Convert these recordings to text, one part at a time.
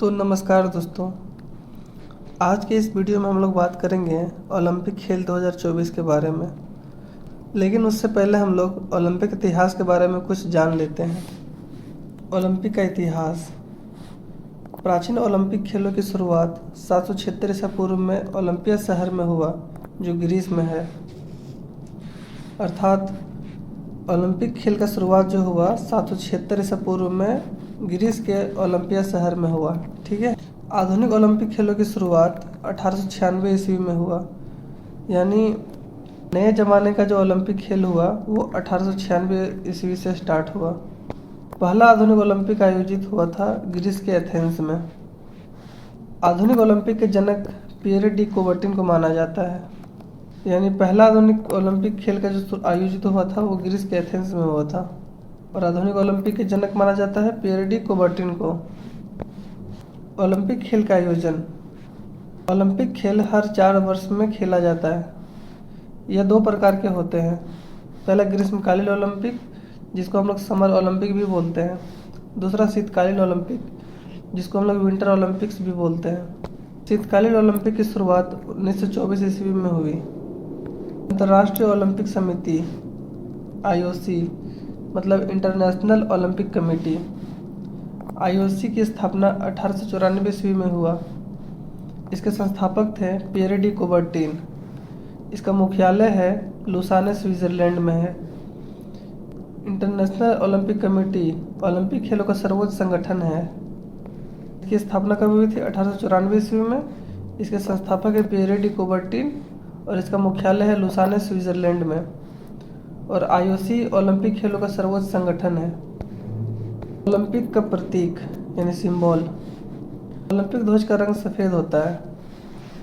तो नमस्कार दोस्तों। आज के इस वीडियो में हम लोग बात करेंगे ओलंपिक खेल 2024 के बारे में। लेकिन उससे पहले हम लोग ओलंपिक इतिहास के बारे में कुछ जान लेते हैं। ओलंपिक का इतिहास। प्राचीन ओलंपिक खेलों की शुरुआत 776 ईसा पूर्व में ओलंपिया शहर में हुआ, जो ग्रीस में है। अर्थात ओलंपिक खेल का शुरुआत जो हुआ 776 ईसा पूर्व में ग्रीस के ओलंपिया शहर में हुआ। ठीक है। आधुनिक ओलंपिक खेलों की शुरुआत 1896 ईस्वी में हुआ, यानी नए ज़माने का जो ओलंपिक खेल हुआ वो 1896 ईस्वी से स्टार्ट हुआ। पहला आधुनिक ओलंपिक आयोजित हुआ था ग्रीस के एथेंस में। आधुनिक ओलंपिक के जनक पियरे डी कोबर्टिन को माना जाता है, यानी पहला आधुनिक ओलंपिक खेल का जो आयोजित हुआ था वो ग्रीस के एथेंस में हुआ था। और आधुनिक ओलंपिक के जनक माना जाता है पियरे डी कोबर्टिन को। ओलंपिक खेल का आयोजन। ओलंपिक खेल हर 4 वर्ष में खेला जाता है। यह 2 प्रकार के होते हैं। पहला ग्रीष्मकालीन ओलंपिक, जिसको हम लोग समर ओलंपिक भी बोलते हैं। दूसरा शीतकालीन ओलंपिक, जिसको हम लोग विंटर ओलंपिक्स भी बोलते हैं। शीतकालीन ओलंपिक की शुरुआत 1924 ईस्वी में हुई। अंतर्राष्ट्रीय ओलंपिक समिति IOC मतलब इंटरनेशनल ओलंपिक कमेटी, IOC की स्थापना 1894 ईस्वी में हुआ। इसके संस्थापक थे पियरे डी कोबर्टिन। इसका मुख्यालय है लुसाने, स्विट्जरलैंड में है। इंटरनेशनल ओलंपिक कमेटी ओलंपिक खेलों का सर्वोच्च संगठन है। इसकी स्थापना कब हुई थी? 1894 ईस्वी में। इसके संस्थापक है पियरे डी कोबर्टिन और इसका मुख्यालय है लुसाने, स्विट्जरलैंड में। और IOC ओलंपिक खेलों का सर्वोच्च संगठन है। ओलंपिक का प्रतीक यानी सिंबल। ओलंपिक ध्वज का रंग सफ़ेद होता है।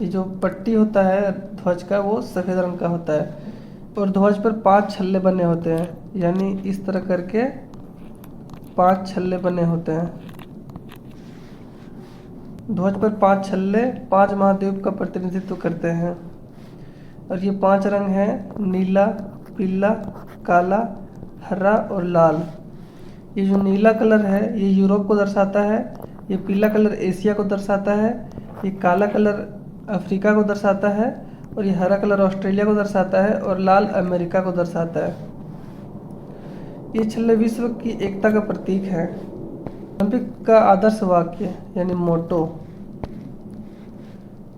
ये जो पट्टी होता है ध्वज का वो सफ़ेद रंग का होता है। और ध्वज पर 5 छल्ले बने होते हैं, यानी इस तरह करके 5 छल्ले बने होते हैं। ध्वज पर 5 छल्ले 5 महाद्वीप का प्रतिनिधित्व करते हैं। और ये 5 रंग हैं नीला, पीला, काला, हरा और लाल। ये जो नीला कलर है ये यूरोप को दर्शाता है, ये पीला कलर एशिया को दर्शाता है, ये काला कलर अफ्रीका को दर्शाता है और ये हरा कलर ऑस्ट्रेलिया को दर्शाता है और लाल अमेरिका को दर्शाता है। ये छल्ले विश्व की एकता का प्रतीक है। ओलंपिक का आदर्श वाक्य यानी मोटो।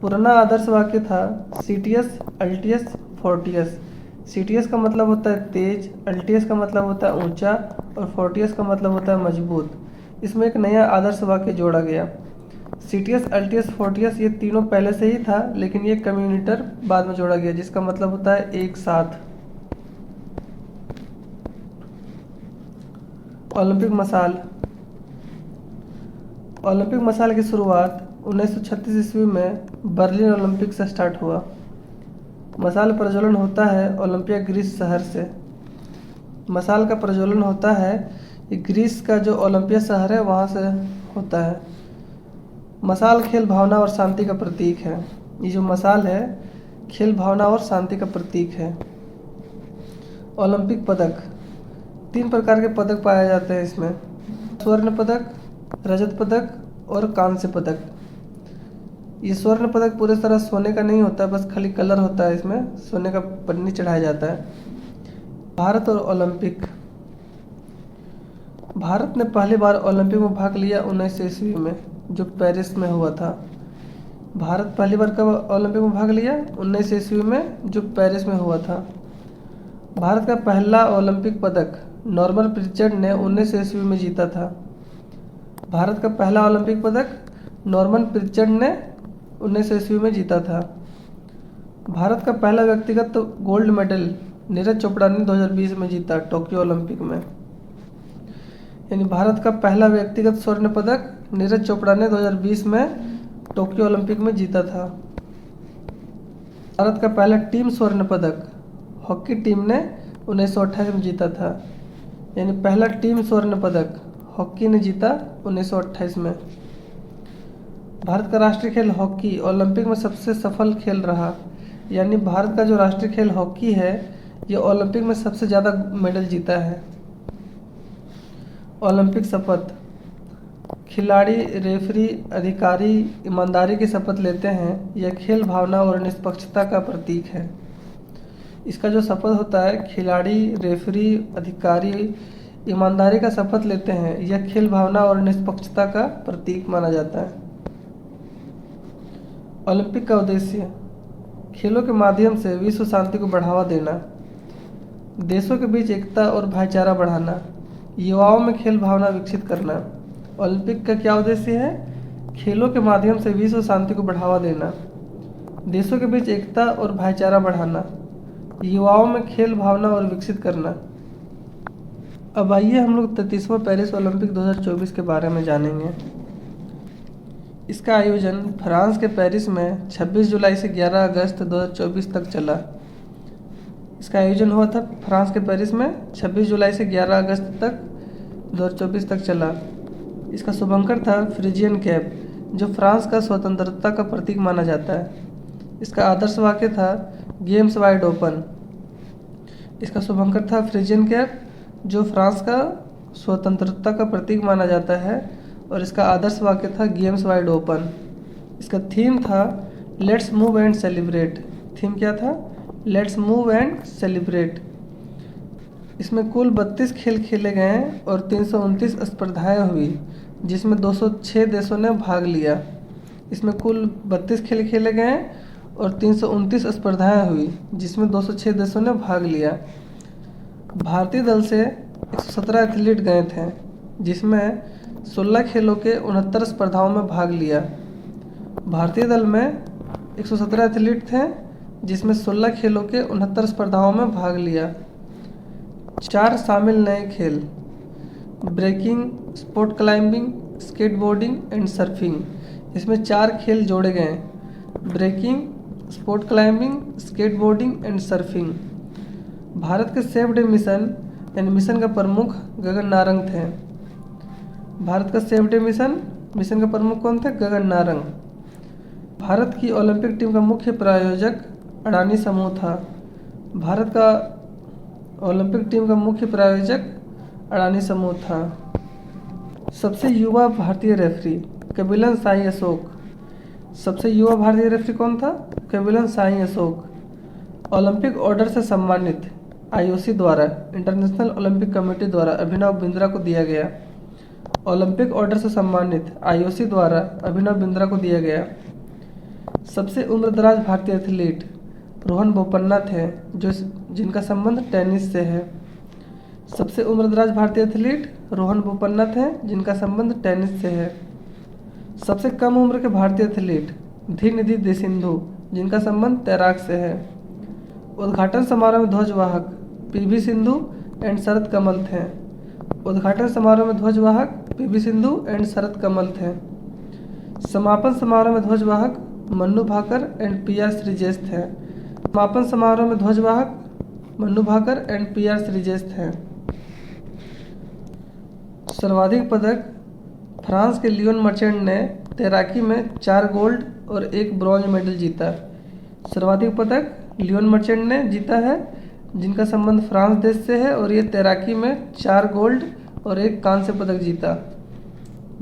पुराना आदर्श वाक्य था सीटियस, अल्टियस, फोर्टियस। सीटियस का मतलब होता है तेज, अल्टियस का मतलब होता है ऊंचा और फोर्टियस का मतलब होता है मजबूत। इसमें एक नया आदर्श वाक्य जोड़ा गया। सीटियस, अल्टियस, फोर्टियस ये तीनों पहले से ही था, लेकिन ये कम्युनिटर बाद में जोड़ा गया, जिसका मतलब होता है एक साथ। ओलंपिक मशाल। ओलंपिक मशाल की शुरुआत 1936 ईस्वी में बर्लिन ओलंपिक से स्टार्ट हुआ। मशाल प्रज्वलन होता है ओलंपिया ग्रीस शहर से। मशाल का प्रज्वलन होता है ये ग्रीस का जो ओलंपिया शहर है वहाँ से होता है। मशाल खेल, भावना और शांति का प्रतीक है। ये जो मशाल है खेल, भावना और शांति का प्रतीक है। ओलंपिक पदक। 3 प्रकार के पदक पाए जाते हैं इसमें। स्वर्ण पदक, रजत पदक और कांस्य पदक। ये स्वर्ण पदक पूरे तरह सोने का नहीं होता, बस खाली कलर होता है, इसमें सोने का पन्नी चढ़ाया जाता है। भारत और ओलंपिक। भारत ने पहली बार ओलंपिक में भाग लिया 1900 ईस्वी में, जो पेरिस में हुआ था। भारत पहली बार कब ओलंपिक में भाग लिया? 1900 ईस्वी में, जो पेरिस में हुआ था। भारत का पहला ओलंपिक पदक नॉर्मन प्रिचर्ड ने 1900 ईस्वी में जीता था। भारत का पहला ओलंपिक पदक नॉर्मन प्रिचर्ड ने 1900 ईस्वी में जीता था। भारत का पहला व्यक्तिगत गोल्ड मेडल नीरज चोपड़ा ने 2020 में जीता टोक्यो ओलंपिक में। यानी भारत का पहला व्यक्तिगत स्वर्ण पदक नीरज चोपड़ा ने 2020 में टोक्यो ओलंपिक में जीता था। भारत का पहला टीम स्वर्ण पदक हॉकी टीम ने 1928 में जीता था। यानी पहला टीम स्वर्ण पदक हॉकी ने जीता 1928 में। भारत का राष्ट्रीय खेल हॉकी ओलंपिक में सबसे सफल खेल रहा। यानी भारत का जो राष्ट्रीय खेल हॉकी है ये ओलंपिक में सबसे ज़्यादा मेडल जीता है। ओलंपिक शपथ। खिलाड़ी, रेफरी, अधिकारी ईमानदारी की शपथ लेते हैं, यह खेल भावना और निष्पक्षता का प्रतीक है। इसका जो शपथ होता है, खिलाड़ी, रेफरी, अधिकारी ईमानदारी का शपथ लेते हैं, यह खेल भावना और निष्पक्षता का प्रतीक माना जाता है। ओलंपिक का उद्देश्य खेलों के माध्यम से विश्व शांति को बढ़ावा देना, देशों के बीच एकता और भाईचारा बढ़ाना, युवाओं में खेल भावना विकसित करना। ओलंपिक का क्या उद्देश्य है? खेलों के माध्यम से विश्व शांति को बढ़ावा देना, देशों के बीच एकता और भाईचारा बढ़ाना, युवाओं में खेल भावना और विकसित करना। अब आइए हम लोग 33वां पेरिस ओलंपिक 2024 के बारे में जानेंगे। इसका आयोजन फ्रांस के पेरिस में 26 जुलाई से 11 अगस्त 2024 तक चला। इसका आयोजन हुआ था फ्रांस के पेरिस में 26 जुलाई से 11 अगस्त तक 2024 तक चला। इसका शुभंकर था फ्रिजियन कैप, जो फ्रांस का स्वतंत्रता का प्रतीक माना जाता है। इसका आदर्श वाक्य था गेम्स वाइड ओपन। इसका शुभंकर था फ्रिजियन कैप, जो फ्रांस का स्वतंत्रता का प्रतीक माना जाता है, और इसका आदर्श वाक्य था गेम्स वाइड ओपन। इसका थीम था let's move and celebrate. Theme क्या था? Let's move and celebrate. इसमें कुल 32 खेल खेले गए और 329 स्पर्धाएं हुई, जिसमें 206 देशों ने भाग लिया। इसमें कुल 32 खेल खेले गए और 329 स्पर्धाएं हुई, जिसमें 206 देशों ने भाग लिया। भारतीय दल से 117 एथलीट गए थे, जिसमें 16 खेलों के 69 स्पर्धाओं में भाग लिया। भारतीय दल में 117 एथलीट थे, जिसमें 16 खेलों के 69 स्पर्धाओं में भाग लिया। 4 शामिल नए खेल: breaking, sport climbing, skateboarding and surfing. इसमें 4 खेल जोड़े गए: breaking, sport climbing, skateboarding and surfing. Bharat के सेफ डे मिशन यानी मिशन का प्रमुख गगन नारंग थे। भारत का सेफ डे मिशन का प्रमुख कौन थे? गगन नारंग। भारत की ओलंपिक टीम का मुख्य प्रायोजक अडानी समूह था। भारत का ओलंपिक टीम का मुख्य प्रायोजक अडानी समूह था। सबसे युवा भारतीय रेफरी कपिलन साई अशोक। सबसे युवा भारतीय रेफरी कौन था? कपिलन साई अशोक। ओलंपिक ऑर्डर से सम्मानित आईओसी द्वारा, इंटरनेशनल ओलंपिक कमेटी द्वारा अभिनव बिंद्रा को दिया गया। ओलंपिक ऑर्डर से सम्मानित आईओसी द्वारा अभिनव बिंद्रा को दिया गया। सबसे उम्रदराज भारतीय एथलीट रोहन बोपन्ना थे, जिनका संबंध टेनिस से है। सबसे उम्रदराज भारतीय एथलीट रोहन बोपन्ना थे, जिनका संबंध टेनिस से है। सबसे कम उम्र के भारतीय एथलीट धीनिधि देसिंधु, जिनका संबंध तैराक से है। उद्घाटन समारोह में ध्वजवाहक पीवी सिंधु एंड शरद कमल थे। उद्घाटन समारोह में ध्वजवाहक पीवी सिंधु एंड शरद कमल थे। समापन समारोह में ध्वजवाहक मन्नू भाकर एंड पीआर श्रीजेश थे। समापन समारोह में ध्वजवाहक मन्नू भाकर एंड पीआर श्रीजेश थे। सर्वाधिक पदक फ्रांस के लियोन मर्चेंट ने तैराकी में 4 गोल्ड और 1 ब्रॉन्ज मेडल जीता। सर्वाधिक पदक लियोन मर्चेंट ने जीता है, जिनका संबंध फ्रांस देश से है, और ये तैराकी में 4 गोल्ड और 1 कांस्य पदक जीता।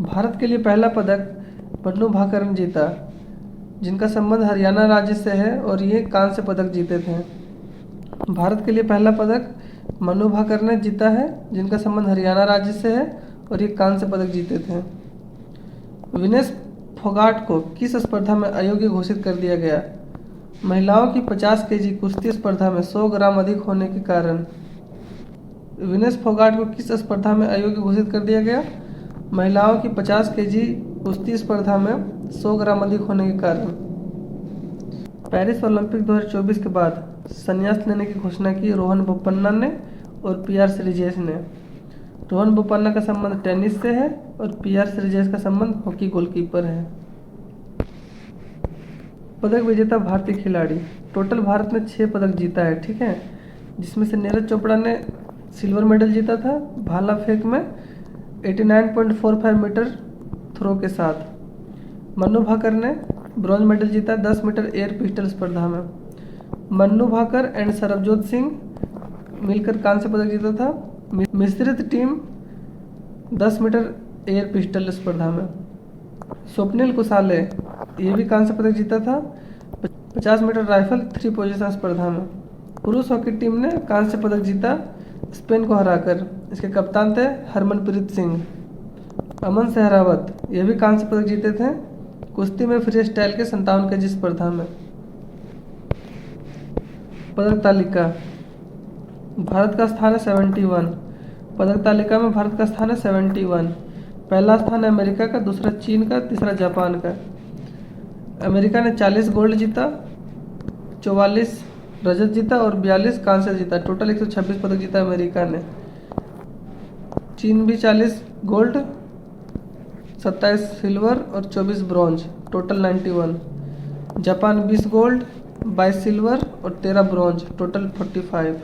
भारत के लिए पहला पदक मन्नू भाकर ने जीता, जिनका संबंध हरियाणा राज्य से है, और ये कांस्य पदक जीते थे। भारत के लिए पहला पदक मन्नू भाकर ने जीता है, जिनका संबंध हरियाणा राज्य से है, और ये कांस्य पदक जीते थे। विनेश फोगाट को किस स्पर्धा में अयोग्य घोषित कर दिया गया? महिलाओं की 50 केजी कुश्ती स्पर्धा में 100 ग्राम अधिक होने के कारण। विनेश फोगाट को किस स्पर्धा में अयोग्य घोषित कर दिया गया? महिलाओं की 50 केजी कुश्ती स्पर्धा में 100 ग्राम अधिक होने के कारण। पेरिस ओलंपिक 2024 के बाद संन्यास लेने की घोषणा की रोहन बोपन्ना ने और पीआर श्रीजेश ने। रोहन बोपन्ना का संबंध टेनिस से है, और पीआर श्रीजेश का संबंध हॉकी गोलकीपर है। पदक विजेता भारतीय खिलाड़ी। टोटल भारत ने 6 पदक जीता है, ठीक है, जिसमें से नीरज चोपड़ा ने सिल्वर मेडल जीता था भाला फेंक में 89.45 मीटर थ्रो के साथ। मन्नू भाकर ने ब्रॉन्ज मेडल जीता 10 मीटर एयर पिस्टल स्पर्धा में। मन्नू भाकर एंड सरबजोत सिंह मिलकर कांस्य पदक जीता था। मिश्रित टीम 10 मीटर एयर पिस्टल स्पर्धा में। स्वप्निल कुसाले, ये भी कांस्य पदक जीता था 50 मीटर राइफल 3 पोजीशन स्पर्धा में। पुरुष हॉकी टीम ने कांस्य पदक जीता स्पेन को हराकर। इसके कप्तान थे हरमनप्रीत सिंह। अमन सहरावत, ये भी कांस्य पदक जीते थे कुश्ती में फ्री स्टाइल के 57 kg स्पर्धा में। पदक तालिका, भारत का स्थान है 71। पदक तालिका में भारत का स्थान है 71। पहला स्थान है अमेरिका का, दूसरा चीन का, तीसरा जापान का। अमेरिका ने 40 गोल्ड जीता, 44 रजत जीता और 42 कांस्य जीता। टोटल 126 पदक जीता अमेरिका ने। चीन भी 40 गोल्ड, 27 सिल्वर और 24 bronze, total 91। Japan 20 gold, 22 silver और 13 ब्रॉन्ज, टोटल 45।